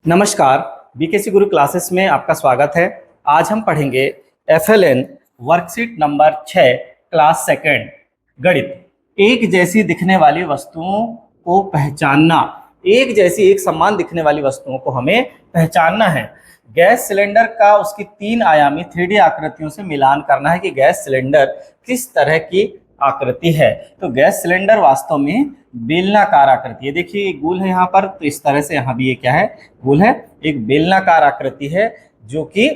नमस्कार, बीकेसी गुरु क्लासेस में आपका स्वागत है। आज हम पढ़ेंगे FLN worksheet number 6 class second गणित। एक जैसी दिखने वाली वस्तुओं को पहचानना। एक जैसी एक समान दिखने वाली वस्तुओं को हमें पहचानना है। गैस सिलेंडर का उसकी 3 आयामी 3D आकृतियों से मिलान करना है कि गैस सिलेंडर किस तरह की आकृति है। तो गैस सिलेंडर वास्तव में बेलनाकार आकृति है। देखिए एक गोल है यहाँ पर, तो इस तरह से यहाँ भी ये क्या है, गोल है। एक बेलनाकार आकृति है जो कि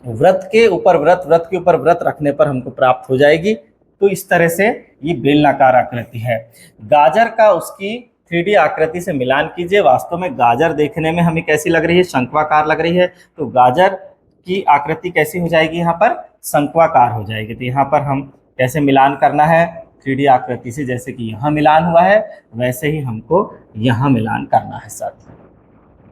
व्रत के ऊपर व्रत के ऊपर व्रत रखने पर हमको प्राप्त हो जाएगी। तो इस तरह से ये बेलनाकार आकृति है। गाजर का उसकी 3D आकृति से मिलान कीजिए। वास्तव में गाजर देखने में हमें कैसी लग रही है, शंक्वाकार लग रही है। तो गाजर की आकृति कैसी हो जाएगी, यहाँ पर शंक्वाकार हो जाएगी। तो यहाँ पर हम कैसे मिलान करना है 3D आकृति से, जैसे कि यहाँ मिलान हुआ है वैसे ही हमको यहाँ मिलान करना है साथियों।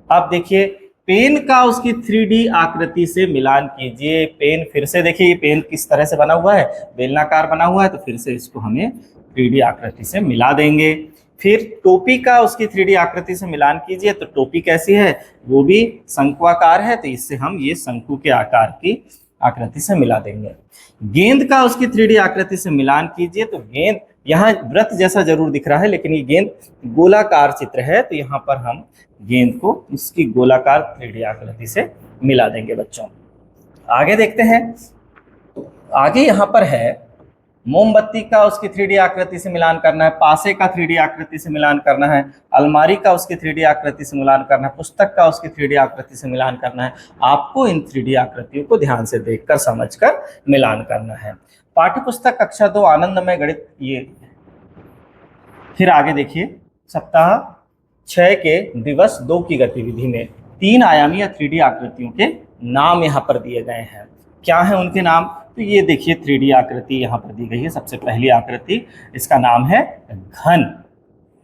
अब देखिए पेन का उसकी 3D आकृति से मिलान कीजिए। पेन फिर से देखिए ये पेन किस तरह से बना हुआ है, बेलनाकार बना हुआ है। तो फिर से इसको हमें 3D आकृति से मिला देंगे। फिर टोपी का उसकी 3D आकृति से मिलान कीजिए। तो टोपी कैसी है, वो भी शंक्वाकार है। तो इससे हम ये शंकु के आकार की आकृति से मिला देंगे। गेंद का उसकी 3D आकृति से मिलान कीजिए। तो गेंद यहाँ व्रत जैसा जरूर दिख रहा है, लेकिन ये गेंद गोलाकार चित्र है। तो यहाँ पर हम गेंद को इसकी गोलाकार 3D आकृति से मिला देंगे बच्चों। आगे देखते हैं। आगे यहाँ पर है मोमबत्ती का उसकी 3D आकृति से मिलान करना है, पासे का 3D आकृति से मिलान करना है, अलमारी का उसकी 3D आकृति से मिलान करना है, पुस्तक का उसकी 3D आकृति से मिलान करना है। आपको इन 3D आकृतियों को ध्यान से देखकर समझकर मिलान करना है। पाठ्यपुस्तक कक्षा 2 आनंदमय गणित। ये फिर आगे देखिए, सप्ताह 6 के दिवस 2 की गतिविधि में 3 आयामी या 3D आकृतियों के नाम यहाँ पर दिए गए हैं। क्या है उनके नाम, तो ये देखिए 3D आकृति यहाँ पर दी गई है। सबसे पहली आकृति, इसका नाम है घन।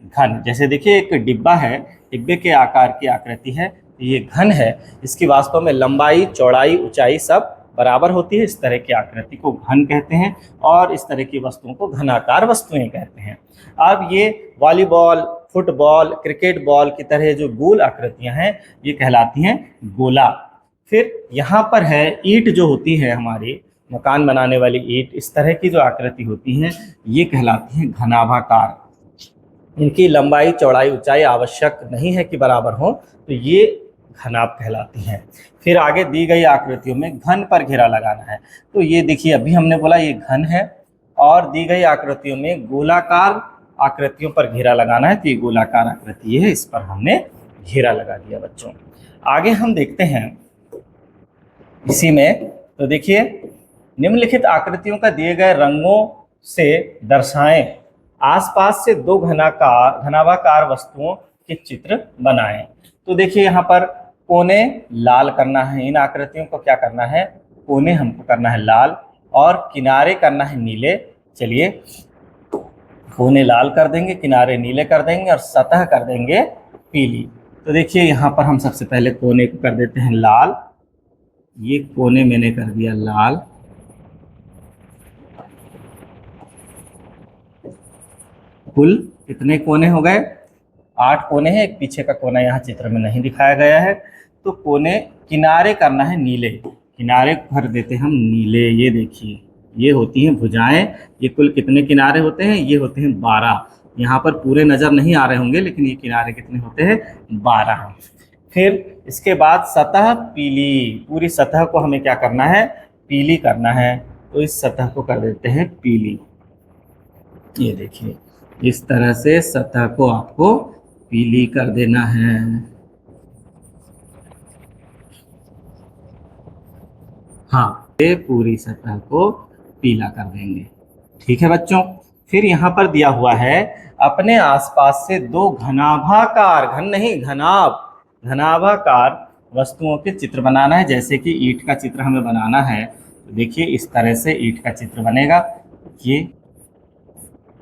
घन जैसे देखिए एक डिब्बा है, डिब्बे के आकार की आकृति है, ये घन है। इसकी वास्तव में लंबाई चौड़ाई ऊंचाई सब बराबर होती है। इस तरह की आकृति को घन कहते हैं और इस तरह की वस्तुओं को घनाकार वस्तुएं कहते हैं। अब ये वॉलीबॉल, फुटबॉल, क्रिकेट बॉल की तरह जो गोल आकृतियां हैं ये कहलाती हैं गोला। फिर यहाँ पर है ईंट जो होती है, हमारी मकान बनाने वाली ईंट, इस तरह की जो आकृति होती हैं ये कहलाती हैं घनाभाकार। इनकी लंबाई चौड़ाई ऊंचाई आवश्यक नहीं है कि बराबर हो, तो ये घनाभ कहलाती हैं। फिर आगे दी गई आकृतियों में घन पर घेरा लगाना है। तो ये देखिए अभी हमने बोला ये घन है, और दी गई आकृतियों में गोलाकार आकृतियों पर घेरा लगाना है। तो ये गोलाकार आकृति है, इस पर हमने घेरा लगा दिया बच्चों। आगे हम देखते हैं इसी में, तो देखिए निम्नलिखित आकृतियों का दिए गए रंगों से दर्शाएं। आसपास से 2 घनाभाकार वस्तुओं के चित्र बनाएं। तो देखिए यहाँ पर कोने लाल करना है। इन आकृतियों को क्या करना है, कोने हमको करना है लाल और किनारे करना है नीले। चलिए कोने लाल कर देंगे, किनारे नीले कर देंगे और सतह कर देंगे पीली। तो देखिए यहाँ पर हम सबसे पहले कोने को कर देते हैं लाल। ये कोने मैंने कर दिया लाल। कुल कितने कोने हो गए, 8 कोने हैं। एक पीछे का कोना यहाँ चित्र में नहीं दिखाया गया है। तो कोने किनारे करना है नीले, किनारे कर देते हम नीले। ये देखिए ये होती हैं भुजाएं। ये कुल कितने किनारे होते हैं, ये होते हैं 12। यहाँ पर पूरे नजर नहीं आ रहे होंगे, लेकिन ये किनारे कितने होते हैं, 12। फिर इसके बाद सतह पीली, पूरी सतह को हमें क्या करना है, पीली करना है। तो इस सतह को कर देते हैं पीली। ये देखिए इस तरह से सतह को आपको पीली कर देना है। हाँ, ये पूरी सतह को पीला कर देंगे। ठीक है बच्चों। फिर यहाँ पर दिया हुआ है अपने आसपास से 2 घनाभाकार, घन नहीं घनाभाकार वस्तुओं के चित्र बनाना है। जैसे कि ईंट का चित्र हमें बनाना है, तो देखिए इस तरह से ईंट का चित्र बनेगा। ये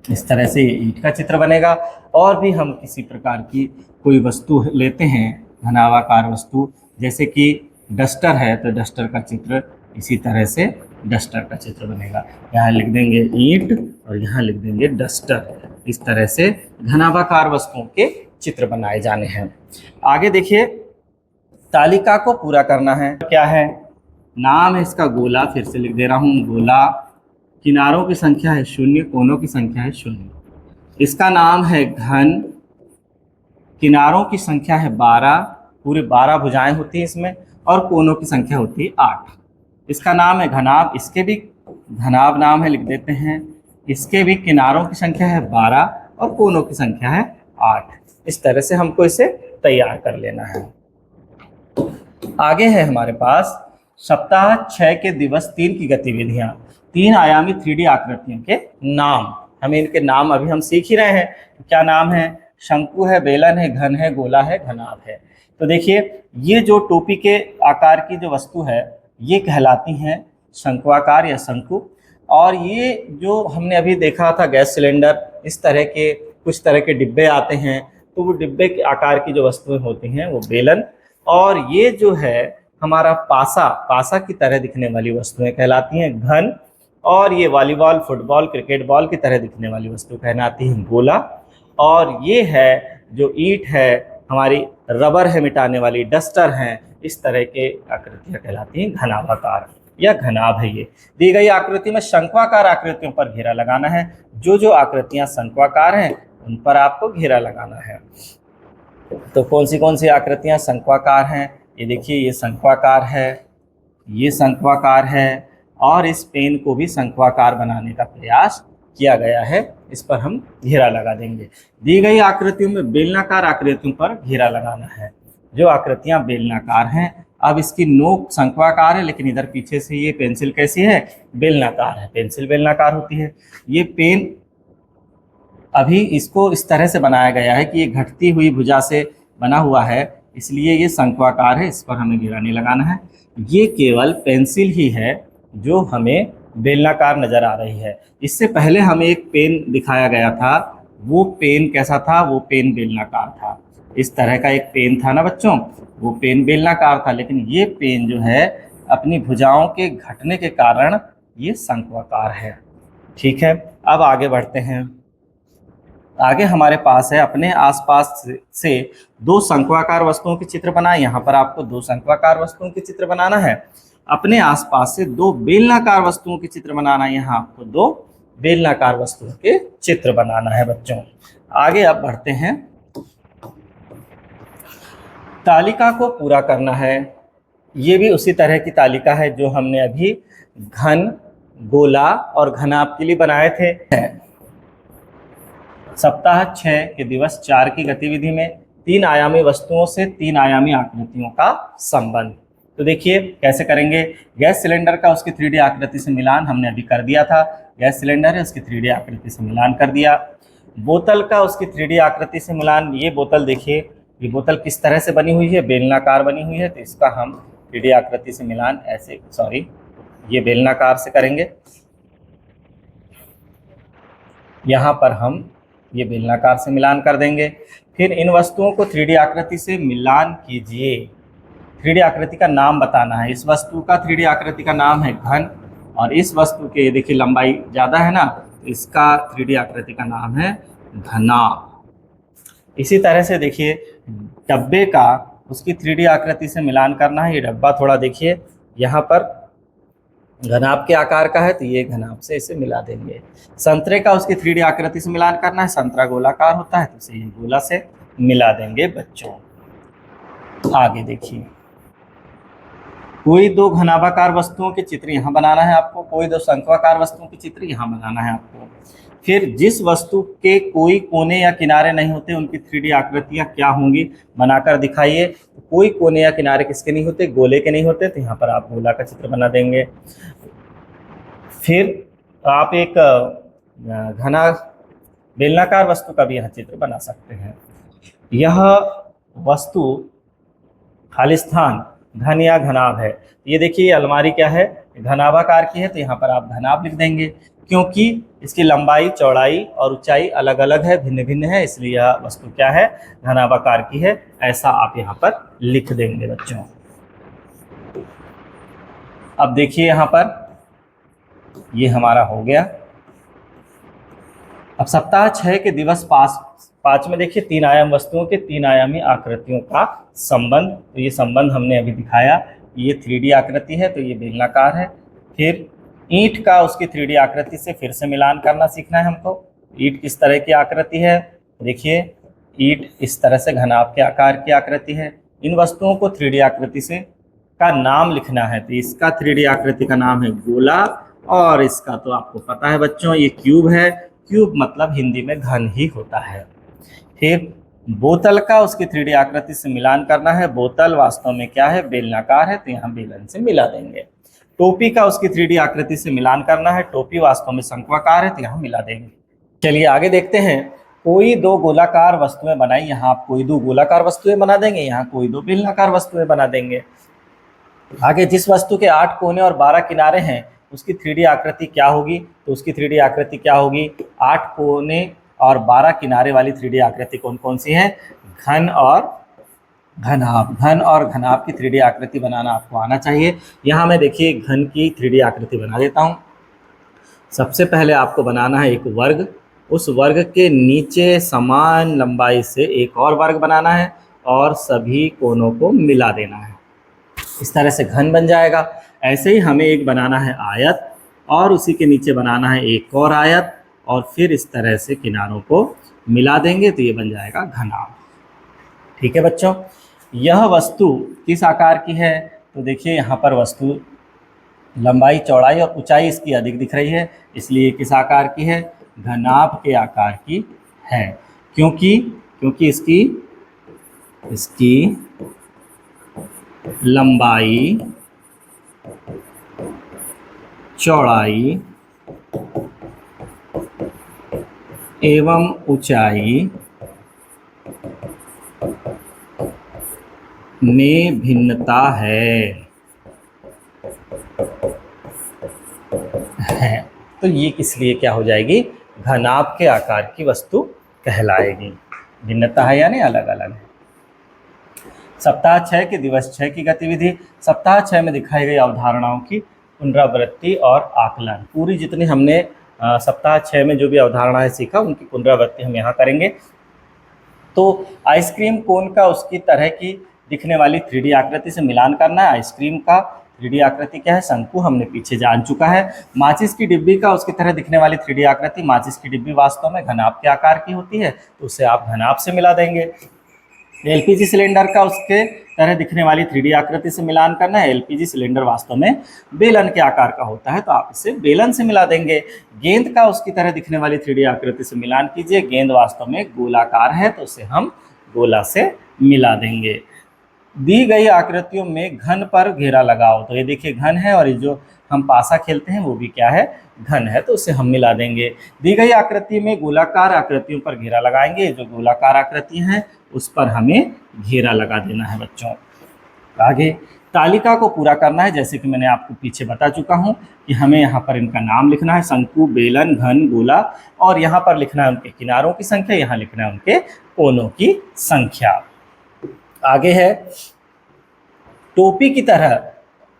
इस तरह से ईंट का चित्र बनेगा। और भी हम किसी प्रकार की कोई वस्तु लेते हैं घनाभाकार वस्तु, जैसे कि डस्टर है, तो डस्टर का चित्र इसी तरह से डस्टर का चित्र बनेगा। यहाँ लिख देंगे ईंट और यहाँ लिख देंगे डस्टर। इस तरह से घनाभाकार वस्तुओं के चित्र बनाए जाने हैं। आगे देखिए तालिका को पूरा करना है। क्या है? नाम है इसका गोला, फिर से लिख दे रहा हूँ गोला। किनारों की संख्या है 0, कोनों की संख्या है 0। इसका नाम है घन। किनारों की संख्या है 12, पूरे 12 भुजाएं होती हैं इसमें, और कोनों की संख्या होती है 8। इसका नाम है घनाभ। इसके भी घनाभ नाम है, लिख देते हैं। इसके भी किनारों की संख्या है 12 और कोनों की संख्या है 8। इस तरह से हमको इसे तैयार कर लेना है। आगे है हमारे पास सप्ताह 6 के दिवस 3 की गतिविधियां। 3 आयामी 3D आकृतियों के नाम, हमें इनके नाम अभी हम सीख ही रहे हैं। क्या नाम है? शंकु है, बेलन है, घन है, गोला है, घनाभ है। तो देखिए, ये जो टोपी के आकार की जो वस्तु है ये कहलाती हैं शंक्वाकार या शंकु। और ये जो हमने अभी देखा था गैस सिलेंडर, इस तरह के कुछ तरह के डिब्बे आते हैं, तो वो डिब्बे के आकार की जो वस्तुएं होती हैं वो बेलन। और ये जो है हमारा पासा की तरह दिखने वाली वस्तुएं कहलाती हैं घन। और ये वॉलीबॉल, फुटबॉल, क्रिकेट बॉल की तरह दिखने वाली वस्तु कहलाती है गोला। और ये है जो ईंट है हमारी, रबर है मिटाने वाली, डस्टर हैं, इस तरह के आकृतियां कहलाती हैं घनाभाकार या घनाभ है। ये दी गई आकृति में शंक्वाकार आकृतियों पर घेरा लगाना है। जो आकृतियां शंक्वाकार हैं उन पर आपको घेरा लगाना है। तो कौन सी आकृतियां शंक्वाकार हैं? ये देखिए, ये शंक्वाकार है, ये शंक्वाकार है, और इस पेन को भी शंक्वाकार बनाने का प्रयास किया गया है। इस पर हम घेरा लगा देंगे। दी गई आकृतियों में बेलनाकार आकृतियों पर घेरा लगाना है। जो आकृतियां बेलनाकार हैं, अब इसकी नोक शंक्वाकार है, लेकिन इधर पीछे से ये पेंसिल कैसी है? बेलनाकार है। पेंसिल बेलनाकार होती है। ये पेन अभी इसको इस तरह से बनाया गया है कि ये घटती हुई भुजा से बना हुआ है, इसलिए ये शंक्वाकार है। इस पर हमें घेरा नहीं लगाना है। ये केवल पेंसिल ही है जो हमें बेलनाकार नजर आ रही है। इससे पहले हमें एक पेन दिखाया गया था, वो पेन कैसा था? वो पेन बेलनाकार था। इस तरह का एक पेन था ना बच्चों, वो पेन बेलनाकार था। लेकिन ये पेन जो है अपनी भुजाओं के घटने के कारण ये शंक्वाकार है। ठीक है, अब आगे बढ़ते हैं। आगे हमारे पास है अपने आसपास से 2 शंक्वाकार वस्तुओं के चित्र बनाए। यहाँ पर आपको 2 शंक्वाकार वस्तुओं के चित्र बनाना है। अपने आसपास से 2 बेलनाकार वस्तुओं के चित्र बनाना है। यहाँ आपको 2 बेलनाकार वस्तुओं के चित्र बनाना है बच्चों। आगे अब बढ़ते हैं। तालिका को पूरा करना है। ये भी उसी तरह की तालिका है जो हमने अभी घन, गोला और घनाभ के लिए बनाए थे। सप्ताह 6 के दिवस 4 की गतिविधि में 3 आयामी वस्तुओं से 3 आयामी आकृतियों का संबंध। तो देखिए कैसे करेंगे। गैस सिलेंडर का उसकी 3D आकृति से मिलान हमने अभी कर दिया था। गैस सिलेंडर है, उसकी 3D आकृति से मिलान कर दिया। बोतल का उसकी 3D आकृति से मिलान। ये बोतल देखिए, ये बोतल किस तरह से बनी हुई है? बेलनाकार बनी हुई है। तो इसका हम 3D आकृति से मिलान ऐसे, ये बेलनाकार से करेंगे। यहाँ पर हम ये बेलनाकार से मिलान कर देंगे। फिर इन वस्तुओं को 3D आकृति से मिलान कीजिए। 3D आकृति का नाम बताना है। इस वस्तु का 3D आकृति का नाम है घन, और इस वस्तु के देखिए लंबाई ज़्यादा है ना, तो इसका 3D आकृति का नाम है घनाभ। इसी तरह से देखिए डब्बे का उसकी 3D आकृति से मिलान करना है। ये डब्बा थोड़ा देखिए यहाँ पर घनाभ के आकार का है, तो ये घनाभ से इसे मिला देंगे। संतरे का उसकी 3D आकृति से मिलान करना है। संतरा गोलाकार होता है, तो इसे ये गोला से मिला देंगे बच्चों। आगे देखिए, कोई 2 घनाभाकार वस्तुओं के चित्र यहाँ बनाना है आपको, कोई 2 शंक्वाकार वस्तुओं के चित्र यहाँ बनाना है आपको। फिर जिस वस्तु के कोई कोने या किनारे नहीं होते उनकी 3D आकृतियाँ क्या होंगी बनाकर दिखाइए। कोई कोने या किनारे किसके नहीं होते? गोले के नहीं होते, तो यहाँ पर आप गोला का चित्र बना देंगे। फिर आप एक घना बेलनाकार वस्तु का भी यहाँ चित्र बना सकते हैं। यह वस्तु खालिस्तान घन या घनाभ है। ये देखिए अलमारी क्या है? घनाभाकार की है, तो यहाँ पर आप घनाभ लिख देंगे, क्योंकि इसकी लंबाई, चौड़ाई और ऊंचाई अलग अलग है, भिन्न भिन्न है, इसलिए यह वस्तु क्या है? घनाभाकार की है। ऐसा आप यहाँ पर लिख देंगे बच्चों। अब देखिए यहाँ पर ये हमारा हो गया। अब सप्ताह 6 के दिवस 5 में देखिए 3 आयाम वस्तुओं के 3 आयामी आकृतियों का संबंध। तो ये संबंध हमने अभी दिखाया। ये 3D आकृति है तो ये बेलनाकार है। फिर ईंट का उसकी 3D आकृति से फिर से मिलान करना सीखना है हमको। ईंट किस तरह की आकृति है, देखिए ईंट इस तरह से घनाभ के आकार की आकृति है। इन वस्तुओं को 3D आकृति से का नाम लिखना है। तो इसका 3D आकृति का नाम है गोला, और इसका तो आपको पता है बच्चों ये क्यूब है। क्यूब मतलब हिंदी में घन ही होता है। फिर बोतल का उसकी 3D आकृति से मिलान करना है। बोतल वास्तव में क्या है, बेलनाकार है तो यहाँ बेलन से मिला देंगे। टोपी का उसकी 3D आकृति से मिलान करना है। टोपी वास्तव में शंक्वाकार है तो यहाँ मिला देंगे। चलिए आगे देखते हैं। कोई दो गोलाकार वस्तुएं बनाई, यहाँ आप कोई दो गोलाकार वस्तुएं बना देंगे, यहाँ कोई दो बेलनाकार वस्तुएं बना देंगे। आगे जिस वस्तु के 8 कोने और 12 किनारे हैं उसकी 3D आकृति क्या होगी, तो उसकी 3D आकृति क्या होगी, 8 कोने और 12 किनारे वाली 3D आकृति कौन कौन सी है, घन और घनाभ। घन और घनाभ की 3D आकृति बनाना आपको आना चाहिए। यहाँ मैं देखिए घन की 3D आकृति बना देता हूँ। सबसे पहले आपको बनाना है एक वर्ग, उस वर्ग के नीचे समान लंबाई से एक और वर्ग बनाना है और सभी कोनों को मिला देना है। इस तरह से घन बन जाएगा। ऐसे ही हमें एक बनाना है आयत, और उसी के नीचे बनाना है एक और आयत, और फिर इस तरह से किनारों को मिला देंगे तो ये बन जाएगा घनाभ। ठीक है बच्चों, यह वस्तु किस आकार की है, तो देखिए यहाँ पर वस्तु लंबाई चौड़ाई और ऊंचाई इसकी अधिक दिख रही है, इसलिए किस आकार की है, घनाभ के आकार की है। क्योंकि इसकी लंबाई चौड़ाई एवं ऊंचाई में भिन्नता है। तो ये किस लिए क्या हो जाएगी, घनाभ के आकार की वस्तु कहलाएगी। भिन्नता है यानी अलग अलग है। सप्ताह 6 के दिवस 6 की गतिविधि। सप्ताह 6 में दिखाई गई अवधारणाओं की पुनरावृत्ति और आकलन। पूरी जितनी हमने सप्ताह 6 में जो भी अवधारणाएं सीखा उनकी पुनरावृत्ति हम यहाँ करेंगे। तो आइसक्रीम कोन का उसकी तरह की दिखने वाली 3D आकृति से मिलान करना है। आइसक्रीम का 3D आकृति क्या है, शंकु, हमने पीछे जान चुका है। माचिस की डिब्बी का उसकी तरह दिखने वाली 3D आकृति, माचिस की डिब्बी वास्तव में घनाभ के आकार की होती है तो उसे आप घनाभ से मिला देंगे। एलपीजी सिलेंडर का उसके तरह दिखने वाली 3D आकृति से मिलान करना है। एलपीजी सिलेंडर वास्तव में बेलन के आकार का होता है तो आप इसे बेलन से मिला देंगे। गेंद का उसकी तरह दिखने वाली 3D आकृति से मिलान कीजिए। गेंद वास्तव में गोलाकार है तो उसे हम गोला से मिला देंगे। दी गई आकृतियों में घन पर घेरा लगाओ। तो ये देखिए घन है, और ये जो हम पासा खेलते हैं वो भी क्या है, घन है, तो उसे हम मिला देंगे। दी गई आकृति में गोलाकार आकृतियों पर घेरा लगाएंगे। जो गोलाकार आकृति हैं उस पर हमें घेरा लगा देना है बच्चों। आगे तालिका को पूरा करना है। जैसे कि मैंने आपको पीछे बता चुका हूँ कि हमें यहाँ पर इनका नाम लिखना है, शंकु, बेलन, घन, गोला, और यहाँ पर लिखना है उनके किनारों की संख्या, यहाँ लिखना है उनके कोनों की संख्या। आगे है टोपी की तरह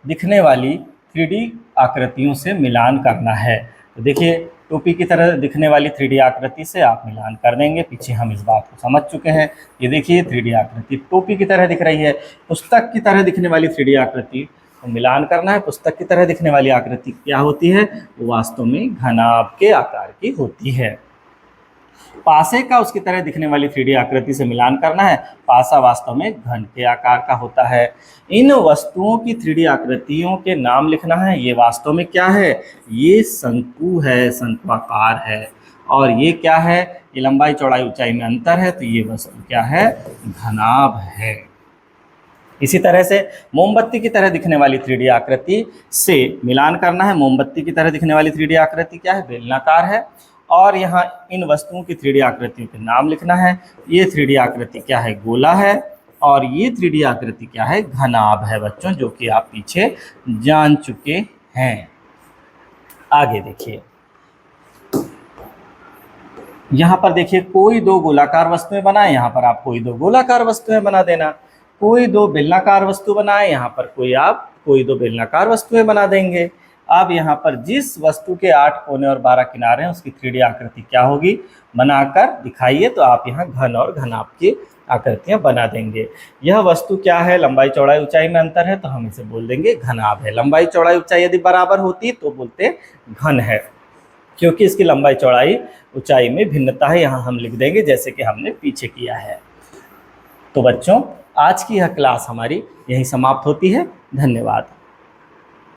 दिखने वाली 3D आकृतियों से मिलान करना है। तो देखिए टोपी की तरह दिखने वाली 3D आकृति से आप मिलान कर देंगे। पीछे हम इस बात को समझ चुके हैं। ये देखिए 3D आकृति टोपी की तरह दिख रही है। पुस्तक की तरह दिखने वाली 3D आकृति को मिलान करना है। पुस्तक की तरह दिखने वाली आकृति क्या होती है, वो वास्तव में घनाभ के आकार की होती है। पासे का उसकी तरह दिखने वाली 3D आकृति से मिलान करना है। पासा वास्तव में घन के आकार का होता है। इन वस्तुओं की 3D आकृतियों के नाम लिखना है। ये वास्तव में क्या है, ये शंकु है, शंक्वाकार है, और ये क्या है, ये लंबाई चौड़ाई ऊंचाई में अंतर है तो ये वस्तु क्या है, घनाभ है। इसी तरह से मोमबत्ती की तरह दिखने वाली 3D आकृति से मिलान करना है। मोमबत्ती की तरह दिखने वाली 3D आकृति क्या है, बेलनाकार है, और यहाँ इन वस्तुओं की 3D आकृतियों के नाम लिखना है। ये 3D आकृति क्या है, गोला है, और ये 3D आकृति क्या है, घनाभ है बच्चों, जो कि आप पीछे जान चुके हैं। आगे देखिए, यहाँ पर देखिए कोई दो गोलाकार वस्तुएं बनाए, यहाँ पर आप कोई दो गोलाकार वस्तुएं बना देना। कोई दो बेलनाकार वस्तु बनाए, यहाँ पर कोई दो बेलनाकार वस्तुएं बना देंगे। अब यहाँ पर जिस वस्तु के 8 कोने और 12 किनारे हैं उसकी 3D आकृति क्या होगी, बनाकर दिखाइए। तो आप यहाँ घन और घनाभ की आकृतियां बना देंगे। यह वस्तु क्या है, लंबाई चौड़ाई ऊंचाई में अंतर है तो हम इसे बोल देंगे घनाभ है। लंबाई चौड़ाई ऊंचाई यदि बराबर होती तो बोलते घन है, क्योंकि इसकी लंबाई चौड़ाई ऊंचाई में भिन्नता है। यहाँ हम लिख देंगे जैसे कि हमने पीछे किया है। तो बच्चों, आज की यह क्लास हमारी यहीं समाप्त होती है। धन्यवाद।